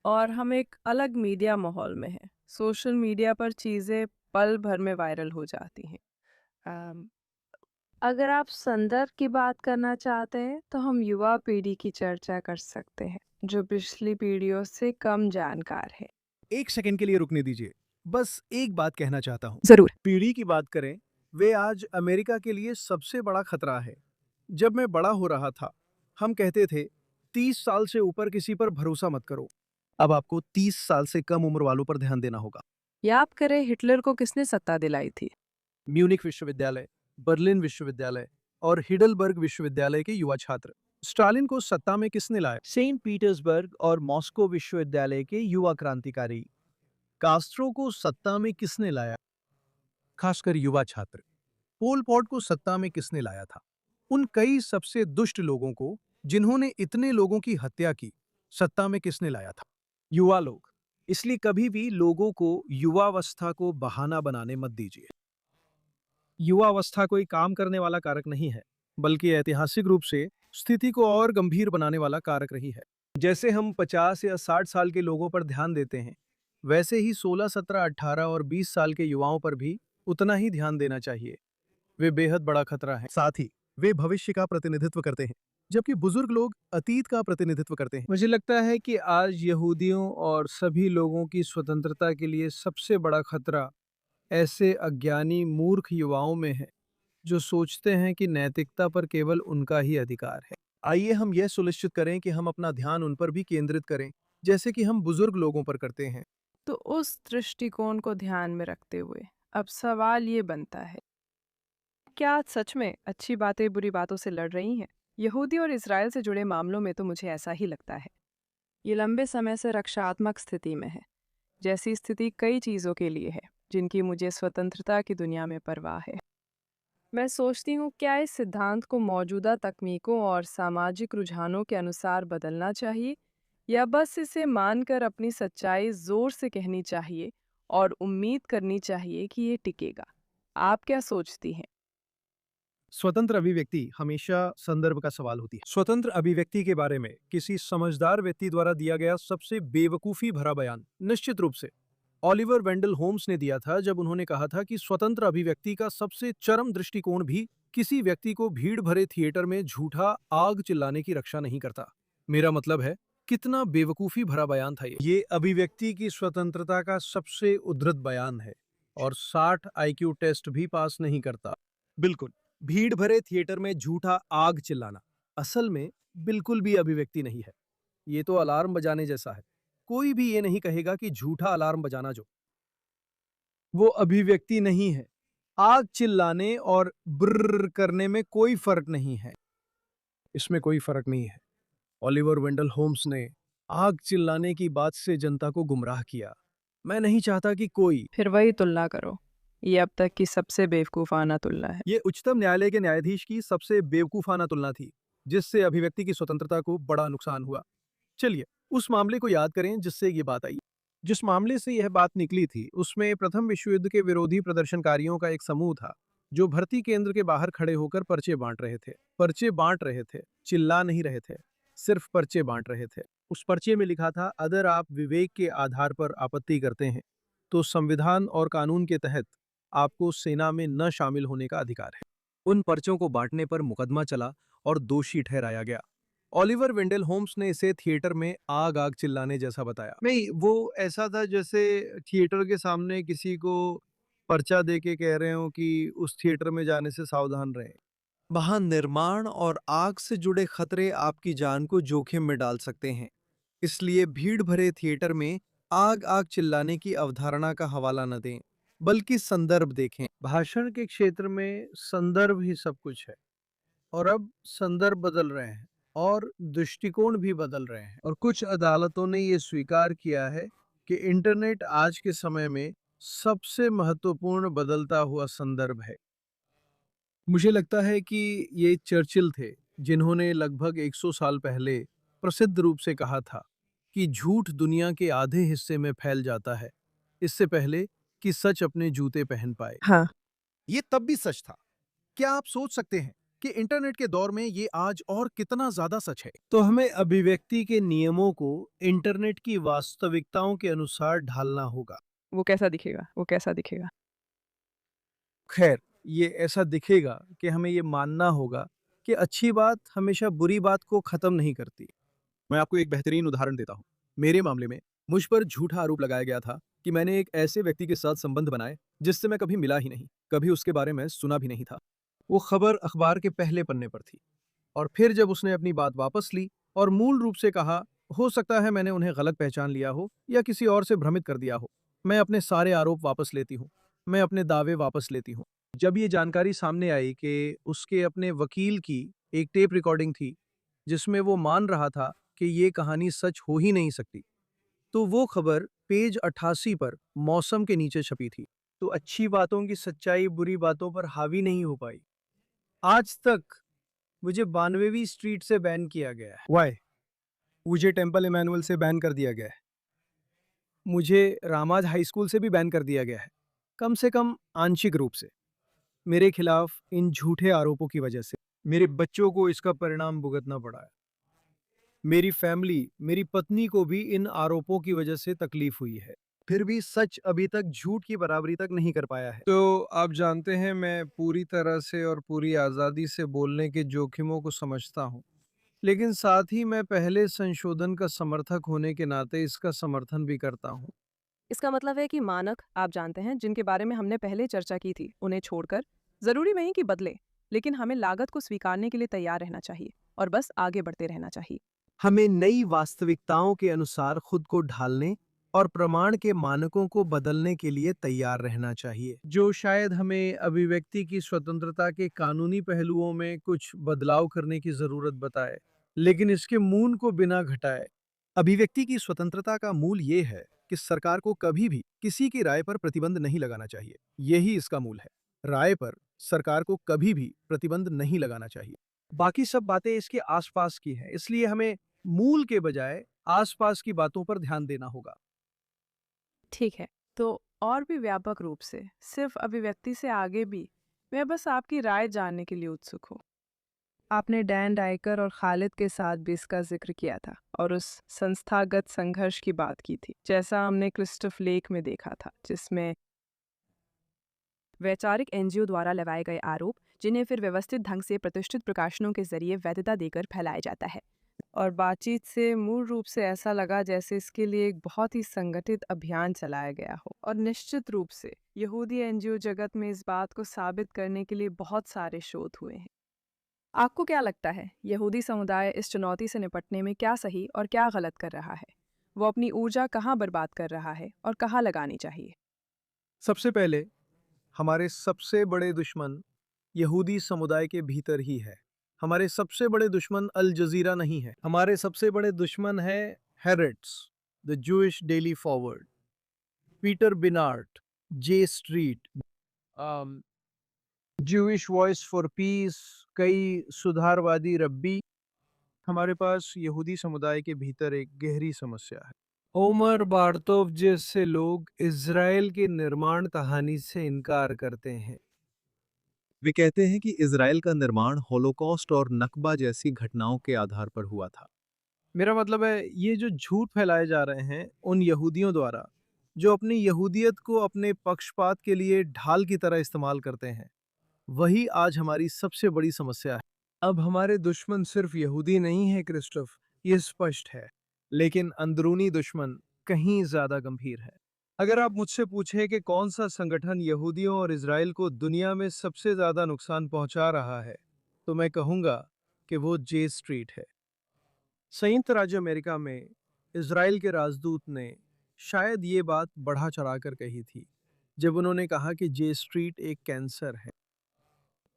और हम एक अलग मीडिया माहौल में हैं। सोशल मीडिया पर चीज़ें पल भर में वायरल हो जाती हैं। अगर आप संदर्भ की बात करना चाहते हैं तो हम युवा पीढ़ी की चर्चा कर सकते हैं, जो पिछली पीढ़ियों से कम जानकार है। एक सेकंड के लिए रुकने दीजिए, बस एक बात कहना चाहता हूँ। जरूर। पीढ़ी की बात करें, वे आज अमेरिका के लिए सबसे बड़ा खतरा है। जब मैं बड़ा हो रहा था, हम कहते थे 30 साल से ऊपर किसी पर भरोसा मत करो। अब आपको 30 साल से कम उम्र वालों पर ध्यान देना होगा। याद करें, हिटलर को किसने सत्ता दिलाई थी? म्यूनिख विश्वविद्यालय, बर्लिन विश्वविद्यालय और हिडलबर्ग विश्वविद्यालय के युवा छात्र। स्टालिन को सत्ता में किसने लाया? सेंट पीटर्सबर्ग और मॉस्को विश्वविद्यालय के युवा क्रांतिकारी। कास्ट्रो को सत्ता में किसने लाया? खासकर युवा छात्र। पोल पॉट को सत्ता में किसने लाया था? उन कई सबसे दुष्ट लोगों को जिन्होंने इतने लोगों की हत्या की, सत्ता में किसने लाया था? युवा लोग। इसलिए कभी भी लोगों को युवावस्था को बहाना बनाने मत दीजिए। युवावस्था कोई काम करने वाला कारक नहीं है, बल्कि ऐतिहासिक रूप से स्थिति को और गंभीर बनाने वाला कारक रही है। जैसे हम 50 या 60 साल के लोगों पर ध्यान देते हैं, वैसे ही 16, 17, 18 और 20 साल के युवाओं पर भी उतना ही ध्यान देना चाहिए। वे बेहद बड़ा खतरा है। साथ ही वे भविष्य का प्रतिनिधित्व करते हैं, जबकि बुजुर्ग लोग अतीत का प्रतिनिधित्व करते हैं। मुझे लगता है कि आज यहूदियों और सभी लोगों की स्वतंत्रता के लिए सबसे बड़ा खतरा ऐसे अज्ञानी मूर्ख युवाओं में है, जो सोचते हैं कि नैतिकता पर केवल उनका ही अधिकार है। आइए हम यह सुनिश्चित करें कि हम अपना ध्यान उन पर भी केंद्रित करें, जैसे कि हम बुजुर्ग लोगों पर करते हैं। तो उस दृष्टिकोण को ध्यान में रखते हुए अब सवाल ये बनता है, क्या आज सच में अच्छी बातें बुरी बातों से लड़ रही हैं? यहूदी और इजराइल से जुड़े मामलों में तो मुझे ऐसा ही लगता है। ये लंबे समय से रक्षात्मक स्थिति में है, जैसी स्थिति कई चीज़ों के लिए है जिनकी मुझे स्वतंत्रता की दुनिया में परवाह है। मैं सोचती हूँ, क्या इस सिद्धांत को मौजूदा तकनीकों और सामाजिक रुझानों के अनुसार बदलना चाहिए, या बस इसे मानकर अपनी सच्चाई जोर से कहनी चाहिए और उम्मीद करनी चाहिए कि ये टिकेगा? आप क्या सोचती हैं? स्वतंत्र अभिव्यक्ति हमेशा संदर्भ का सवाल होती है। स्वतंत्र अभिव्यक्ति के बारे में किसी समझदार व्यक्ति द्वारा दिया गया सबसे बेवकूफी भरा बयान निश्चित रूप से ऑलिवर वेंडल होम्स ने दिया था, जब उन्होंने कहा था कि स्वतंत्र अभिव्यक्ति का सबसे चरम दृष्टिकोण भी किसी व्यक्ति को भीड़ भरे थिएटर में झूठा आग चिल्लाने की रक्षा नहीं करता। मेरा मतलब है, कितना बेवकूफी भरा बयान था ये अभिव्यक्ति की स्वतंत्रता का सबसे उद्धृत बयान है और 60 IQ टेस्ट भी पास नहीं करता। बिल्कुल, भीड़ भरे थिएटर में झूठा आग चिल्लाना असल में बिल्कुल भी अभिव्यक्ति नहीं है। ये तो अलार्म बजाने जैसा है। कोई भी ये नहीं कहेगा कि झूठा अलार्म बजाना जो वो अभिव्यक्ति नहीं है। आग चिल्लाने और ब्रर करने में कोई फर्क नहीं है। इसमें कोई फर्क नहीं है। ऑलिवर वेंडल होम्स ने आग चिल्लाने की बात से जनता को गुमराह किया। मैं नहीं चाहता कि कोई फिर वही तुलना करो। ये अब तक की सबसे बेवकूफ़ाना तुलना है। ये उच्चतम न्यायालय के न्यायाधीश की सबसे बेवकूफाना तुलना थी, जिससे अभिव्यक्ति की स्वतंत्रता को बड़ा नुकसान हुआ। चलिए उस मामले को याद करें जिससे ये बात आई। जिस मामले से यह बात निकली थी, उसमें प्रथम विश्व युद्ध के विरोधी प्रदर्शनकारियों का एक समूह था, जो भर्ती केंद्र के बाहर खड़े होकर पर्चे बांट रहे थे। पर्चे बांट रहे थे, चिल्ला नहीं रहे थे, सिर्फ पर्चे बांट रहे थे। उस पर्चे में लिखा था, अगर आप विवेक के आधार पर आपत्ति करते हैं, तो संविधान और कानून के तहत आपको सेना में न शामिल होने का अधिकार है। उन पर्चों को बांटने पर मुकदमा चला और दोषी ठहराया गया। ऑलिवर वेंडल होम्स ने इसे थिएटर में आग आग चिल्लाने जैसा बताया। नहीं, वो ऐसा था जैसे थिएटर के सामने किसी को पर्चा दे के कह रहे हो कि उस थिएटर में जाने से सावधान रहें। वहां निर्माण और आग से जुड़े खतरे आपकी जान को जोखिम में डाल सकते हैं। इसलिए भीड़ भरे थिएटर में आग आग चिल्लाने की अवधारणा का हवाला न दें, बल्कि संदर्भ देखें। भाषण के क्षेत्र में संदर्भ ही सब कुछ है, और अब संदर्भ बदल रहे हैं और दृष्टिकोण भी बदल रहे हैं। और कुछ अदालतों ने ये स्वीकार किया है कि इंटरनेट आज के समय में सबसे महत्वपूर्ण बदलता हुआ संदर्भ है। मुझे लगता है कि ये चर्चिल थे, जिन्होंने लगभग 100 साल पहले प्रसिद्ध रूप से कहा था कि झूठ दुनिया के आधे हिस्से में फैल जाता है, इससे पहले कि सच अपने जूते पहन पाए। हाँ, ये तब भी सच था। क्या आप सोच सकते हैं कि इंटरनेट के दौर में ये आज और कितना ज्यादा सच है? तो हमें अभिव्यक्ति के नियमों को इंटरनेट की वास्तविकताओं के अनुसार ढालना होगा। वो कैसा दिखेगा? वो कैसा दिखेगा? खैर, ये ऐसा दिखेगा कि हमें ये मानना होगा कि अच्छी बात हमेशा बुरी बात को खत्म नहीं करती। मैं आपको एक बेहतरीन उदाहरण देता हूँ। मेरे मामले में मुझ पर झूठा आरोप लगाया गया था कि मैंने एक ऐसे व्यक्ति के साथ संबंध बनाए जिससे मैं कभी मिला ही नहीं, कभी उसके बारे में सुना भी नहीं था। वो खबर अखबार के पहले पन्ने पर थी और फिर जब उसने अपनी बात वापस ली और मूल रूप से कहा, हो सकता है मैंने उन्हें गलत पहचान लिया हो या किसी और से भ्रमित कर दिया हो, मैं अपने सारे आरोप वापस लेती हूँ, मैं अपने दावे वापस लेती हूँ। जब ये जानकारी सामने आई कि उसके अपने वकील की एक टेप रिकॉर्डिंग थी जिसमें वो मान रहा था कि ये कहानी सच हो ही नहीं सकती, तो वो खबर पेज 88 पर मौसम के नीचे छपी थी। तो अच्छी बातों की सच्चाई बुरी बातों पर हावी नहीं हो पाई। आज तक मुझे 92वीं स्ट्रीट से बैन किया गया है। वाई? मुझे टेम्पल इमैनुअल से बैन कर दिया गया है। मुझे रामाज हाई स्कूल से भी बैन कर दिया गया है, कम से कम आंशिक रूप से, मेरे खिलाफ इन झूठे आरोपों की वजह से। मेरे बच्चों को इसका परिणाम भुगतना पड़ा है। मेरी फैमिली, मेरी पत्नी को भी इन आरोपों की वजह से तकलीफ हुई है। फिर भी सच अभी तक झूठ की बराबरी तक नहीं कर पाया है। तो आप जानते हैं, मैं पूरी तरह से और पूरी आज़ादी से बोलने के जोखिमों को समझता हूँ, लेकिन साथ ही मैं पहले संशोधन का समर्थक होने के नाते इसका समर्थन भी करता हूँ। इसका मतलब है कि मानक, आप जानते हैं, जिनके बारे में हमने पहले चर्चा की थी, उन्हें छोड़कर जरूरी नहीं कि बदले, लेकिन हमें लागत को स्वीकारने के लिए तैयार रहना चाहिए और बस आगे बढ़ते रहना चाहिए। हमें नई वास्तविकताओं के अनुसार खुद को ढालने और प्रमाण के मानकों को बदलने के लिए तैयार रहना चाहिए, जो शायद हमें अभिव्यक्ति की स्वतंत्रता के कानूनी पहलुओं में कुछ बदलाव करने की जरूरत बताए, लेकिन इसके मूल को बिना घटाए। अभिव्यक्ति की स्वतंत्रता का मूल ये है कि सरकार को कभी भी किसी की राय पर प्रतिबंध नहीं लगाना चाहिए। यही इसका मूल है। राय पर सरकार को कभी भी प्रतिबंध नहीं लगाना चाहिए। बाकी सब बातें इसके आसपास की हैं, इसलिए हमें मूल के बजाय आसपास की बातों पर ध्यान देना होगा। ठीक है, तो और भी व्यापक रूप से, सिर्फ अभिव्यक्ति से आगे भी, मैं बस आपकी राय जानने के लिए उत्सुक हूँ। आपने डैन डाइकर और खालिद के साथ भी इसका जिक्र किया था और उस संस्थागत संघर्ष की बात की थी, जैसा हमने क्रिस्टोफ लेक में देखा था, जिसमें वैचारिक एनजीओ द्वारा लगाए गए आरोप, जिन्हें फिर व्यवस्थित ढंग से प्रतिष्ठित प्रकाशनों के जरिए वैधता देकर फैलाया जाता है। और बातचीत से मूल रूप से ऐसा लगा जैसे इसके लिए एक बहुत ही संगठित अभियान चलाया गया हो, और निश्चित रूप से यहूदी एनजीओ जगत में इस बात को साबित करने के लिए बहुत सारे शोध हुए हैं। आपको क्या लगता है, यहूदी समुदाय इस चुनौती से निपटने में क्या सही और क्या गलत कर रहा है? वो अपनी ऊर्जा कहाँ बर्बाद कर रहा है और कहाँ लगानी चाहिए? सबसे पहले, हमारे सबसे बड़े दुश्मन यहूदी समुदाय के भीतर ही है। हमारे सबसे बड़े दुश्मन अल जजीरा नहीं है। हमारे सबसे बड़े दुश्मन है Haaretz, the Jewish Daily Forward, Peter Beinart, J Street, Jewish Voice for Peace, कई सुधारवादी रब्बी। हमारे पास यहूदी समुदाय के भीतर एक गहरी समस्या है। ओमर बार्तोव जैसे लोग इज़राइल के निर्माण कहानी से इनकार करते हैं। वे कहते हैं कि इज़राइल का निर्माण होलोकॉस्ट और नकबा जैसी घटनाओं के आधार पर हुआ था। मेरा मतलब है, ये जो झूठ फैलाए जा रहे हैं उन यहूदियों द्वारा जो अपनी यहूदियत को अपने पक्षपात के लिए ढाल की तरह इस्तेमाल करते हैं, वही आज हमारी सबसे बड़ी समस्या है। अब हमारे दुश्मन सिर्फ यहूदी नहीं है क्रिस्टोफ, ये स्पष्ट है, लेकिन अंदरूनी दुश्मन कहीं ज्यादा गंभीर है। अगर आप मुझसे पूछें कि कौन सा संगठन यहूदियों और इजराइल को दुनिया में सबसे ज्यादा नुकसान पहुंचा रहा है, तो मैं कहूंगा कि वो जे स्ट्रीट है। संयुक्त राज्य अमेरिका में इजराइल के राजदूत ने शायद ये बात बढ़ा चढ़ाकर कही थी जब उन्होंने कहा कि जे स्ट्रीट एक कैंसर है।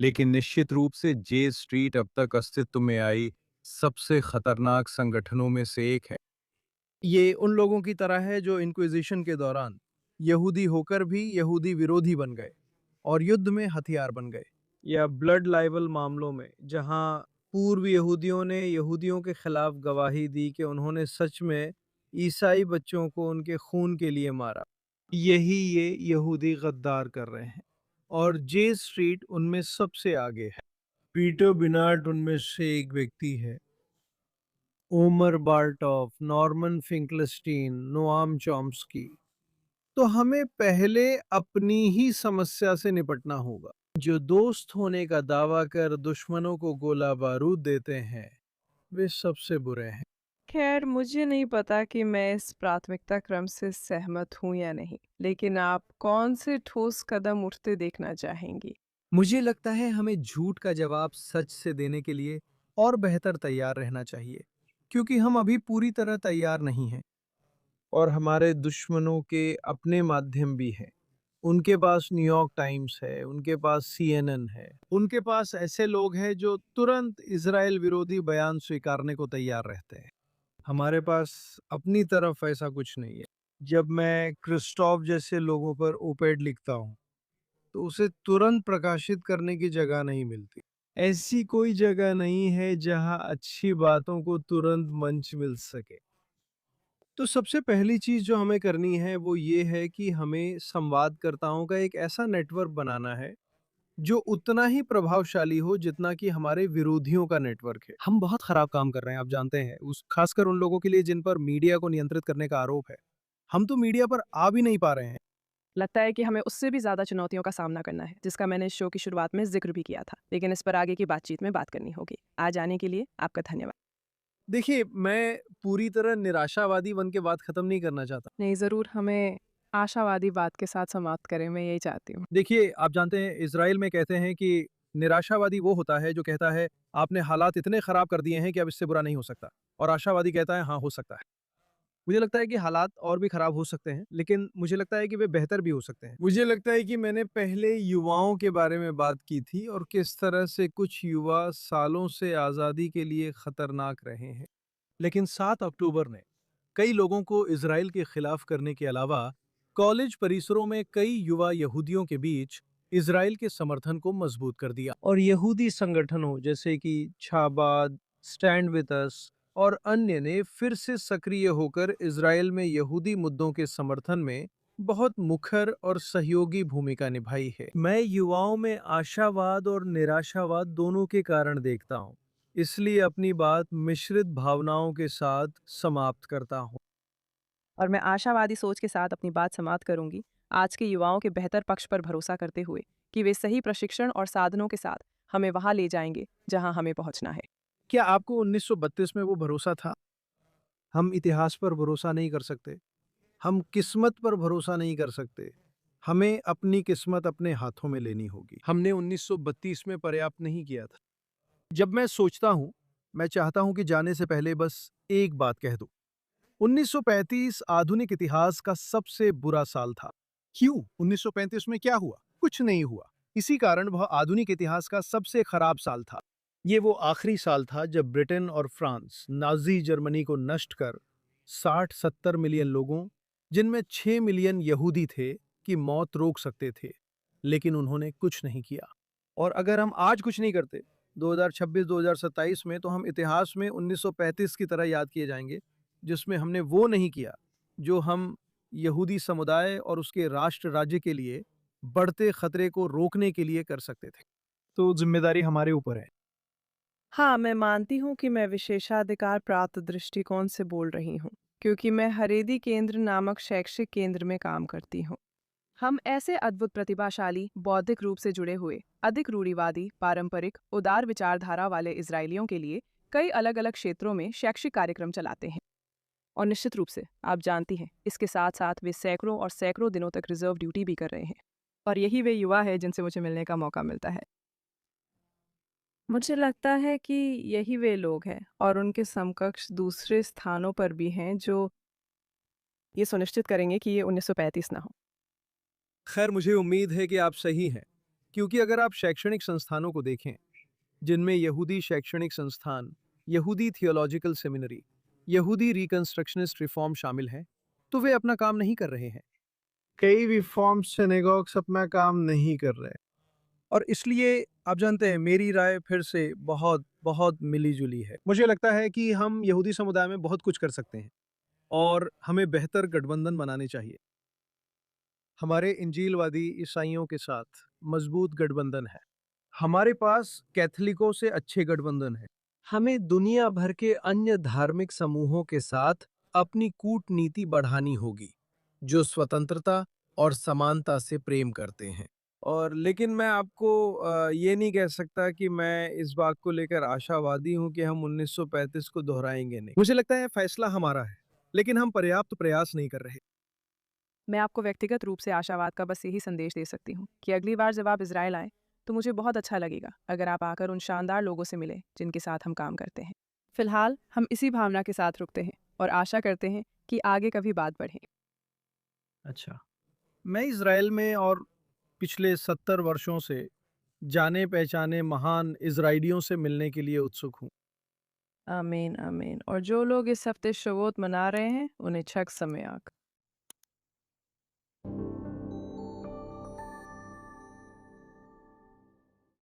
लेकिन निश्चित रूप से जे स्ट्रीट अब तक अस्तित्व में आई सबसे खतरनाक संगठनों में से एक है। ये उन लोगों की तरह है जो इंक्विजिशन के दौरान यहूदी होकर भी यहूदी विरोधी बन गए और युद्ध में हथियार बन गए, या ब्लड लाइबल मामलों में जहां पूर्व यहूदियों ने यहूदियों के खिलाफ गवाही दी कि उन्होंने सच में ईसाई बच्चों को उनके खून के लिए मारा। यही ये यहूदी गद्दार कर रहे हैं और जे स्ट्रीट उनमें सबसे आगे है। पीटर बिनार्ड उनमें से एक व्यक्ति है। Omer Bartov, Norman Finkelstein, Noam Chomsky. तो हमें पहले अपनी ही समस्या से निपटना होगा। जो दोस्त होने का दावा कर दुश्मनों को गोला बारूद देते हैं, वे सबसे बुरे हैं। खैर, मुझे नहीं पता कि मैं इस प्राथमिकता क्रम से सहमत हूँ या नहीं, लेकिन आप कौन से ठोस कदम उठते देखना चाहेंगी? मुझे लगता है हमें झूठ का जवाब सच से देने के लिए और बेहतर तैयार रहना चाहिए, क्योंकि हम अभी पूरी तरह तैयार नहीं हैं। और हमारे दुश्मनों के अपने माध्यम भी हैं। उनके पास न्यूयॉर्क टाइम्स है, उनके पास सीएनएन है, उनके पास ऐसे लोग हैं जो तुरंत इजराइल विरोधी बयान स्वीकारने को तैयार रहते हैं। हमारे पास अपनी तरफ ऐसा कुछ नहीं है। जब मैं क्रिस्टोफ जैसे लोगों पर ओपेड लिखता हूँ, तो उसे तुरंत प्रकाशित करने की जगह नहीं मिलती। ऐसी कोई जगह नहीं है जहां अच्छी बातों को तुरंत मंच मिल सके। तो सबसे पहली चीज जो हमें करनी है वो ये है कि हमें संवादकर्ताओं का एक ऐसा नेटवर्क बनाना है जो उतना ही प्रभावशाली हो जितना कि हमारे विरोधियों का नेटवर्क है। हम बहुत खराब काम कर रहे हैं, आप जानते हैं, उस खासकर उन लोगों के लिए जिन पर मीडिया को नियंत्रित करने का आरोप है। हम तो मीडिया पर आ भी नहीं पा रहे हैं। लगता है कि हमें उससे भी ज़्यादा चुनौतियों का सामना करना है, जिसका मैंने इस शो की शुरुआत में जिक्र भी किया था, लेकिन इस पर आगे की बातचीत में बात करनी होगी। आज आने के लिए आपका धन्यवाद। देखिए, मैं पूरी तरह निराशावादी बन के बात खत्म नहीं करना चाहता। नहीं, ज़रूर हमें आशावादी बात के साथ समाप्त करें, मैं यही चाहती हूँ। देखिए, आप जानते हैं, इज़राइल में कहते हैं कि निराशावादी वो होता है जो कहता है, आपने हालात इतने खराब कर दिए हैं कि अब इससे बुरा नहीं हो सकता। और आशावादी कहता है, हाँ, हो सकता है। मुझे लगता है कि हालात और भी खराब हो सकते हैं, लेकिन मुझे लगता है कि वे बेहतर भी हो सकते हैं। मुझे लगता है कि मैंने पहले युवाओं के बारे में बात की थी और किस तरह से कुछ युवा सालों से आज़ादी के लिए खतरनाक रहे हैं। लेकिन 7 अक्टूबर ने कई लोगों को इज़राइल के खिलाफ करने के अलावा कॉलेज परिसरों में कई युवा यहूदियों के बीच इज़राइल के समर्थन को मजबूत कर दिया। और यहूदी संगठनों जैसे कि छाबाद, स्टैंड विद अस और अन्य ने फिर से सक्रिय होकर इज़राइल में यहूदी मुद्दों के समर्थन में बहुत मुखर और सहयोगी भूमिका निभाई है। मैं युवाओं में आशावाद और निराशावाद दोनों के कारण देखता हूँ, इसलिए अपनी बात मिश्रित भावनाओं के साथ समाप्त करता हूँ। और मैं आशावादी सोच के साथ अपनी बात समाप्त करूंगी, आज के युवाओं के बेहतर पक्ष पर भरोसा करते हुए कि वे सही प्रशिक्षण और साधनों के साथ हमें वहां ले जाएंगे जहां हमें पहुंचना है। क्या आपको 1932 में वो भरोसा था? हम इतिहास पर भरोसा नहीं कर सकते, हम किस्मत पर भरोसा नहीं कर सकते। हमें अपनी किस्मत अपने हाथों में लेनी होगी। हमने 1932 में पर्याप्त नहीं किया था। जब मैं सोचता हूँ, मैं चाहता हूँ कि जाने से पहले बस एक बात कह दूं। 1935 आधुनिक इतिहास का सबसे बुरा साल था। क्यों? 1935 में क्या हुआ? कुछ नहीं हुआ। इसी कारण वह आधुनिक इतिहास का सबसे खराब साल था। ये वो आखिरी साल था जब ब्रिटेन और फ्रांस नाजी जर्मनी को नष्ट कर 60-70 मिलियन लोगों, जिनमें 6 मिलियन यहूदी थे, की मौत रोक सकते थे। लेकिन उन्होंने कुछ नहीं किया। और अगर हम आज कुछ नहीं करते 2026-2027 में, तो हम इतिहास में 1935 की तरह याद किए जाएंगे, जिसमें हमने वो नहीं किया जो हम यहूदी समुदाय और उसके राष्ट्र राज्य के लिए बढ़ते खतरे को रोकने के लिए कर सकते थे। तो जिम्मेदारी हमारे ऊपर है। हाँ, मैं मानती हूँ कि मैं विशेषाधिकार प्राप्त दृष्टिकोण से बोल रही हूँ, क्योंकि मैं हरेदी केंद्र नामक शैक्षिक केंद्र में काम करती हूँ। हम ऐसे अद्भुत प्रतिभाशाली, बौद्धिक रूप से जुड़े हुए, अधिक रूढ़िवादी, पारंपरिक, उदार विचारधारा वाले इजरायलियों के लिए कई अलग-अलग क्षेत्रों में शैक्षिक कार्यक्रम चलाते हैं। और निश्चित रूप से आप जानती हैं, इसके साथ साथ वे सैकड़ों और सैकड़ों दिनों तक रिजर्व ड्यूटी भी कर रहे हैं। और यही वे युवा है जिनसे मुझे मिलने का मौका मिलता है। मुझे लगता है कि यही वे लोग हैं और उनके समकक्ष दूसरे स्थानों पर भी हैं जो ये सुनिश्चित करेंगे कि ये 1935 ना हो। खैर, मुझे उम्मीद है कि आप सही हैं, क्योंकि अगर आप शैक्षणिक संस्थानों को देखें, जिनमें यहूदी शैक्षणिक संस्थान, यहूदी थियोलॉजिकल सेमिनरी, यहूदी रिकंस्ट्रक्शनिस्ट रिफॉर्म शामिल हैं, तो वे अपना काम नहीं कर रहे हैं। कई रिफॉर्म सिनेगॉग्स अपना काम नहीं कर रहे। और इसलिए आप जानते हैं, मेरी राय फिर से बहुत बहुत मिली-जुली है। मुझे लगता है कि हम यहूदी समुदाय में बहुत कुछ कर सकते हैं और हमें बेहतर गठबंधन बनाने चाहिए। हमारे इंजीलवादी ईसाइयों के साथ मजबूत गठबंधन है। हमारे पास कैथोलिकों से अच्छे गठबंधन है। हमें दुनिया भर के अन्य धार्मिक समूहों के साथ अपनी कूटनीति बढ़ानी होगी, जो स्वतंत्रता और समानता से प्रेम करते हैं। और लेकिन मैं आपको ये नहीं कह सकता कि मैं इस बात को लेकर आशावादी हूं कि हम 1935 को दोहराएंगे नहीं। मुझे लगता है फैसला हमारा है, लेकिन हम पर्याप्त प्रयास नहीं कर रहे। मैं आपको व्यक्तिगत रूप से आशावाद का बस यही संदेश दे सकती हूँ कि अगली बार जब आप इजराइल आए तो मुझे बहुत अच्छा लगेगा अगर आप आकर उन शानदार लोगों से मिले जिनके साथ हम काम करते हैं। फिलहाल हम इसी भावना के साथ रुकते हैं और आशा करते हैं कि आगे कभी बात बढ़े। अच्छा, मैं इज़राइल में और पिछले 70 वर्षों से जाने-पहचाने महान इज़राइलियों से मिलने के लिए उत्सुक हूँ। आमीन आमीन। और जो लोग इस हफ्ते शवोत मना रहे हैं उन्हें छक समय आक।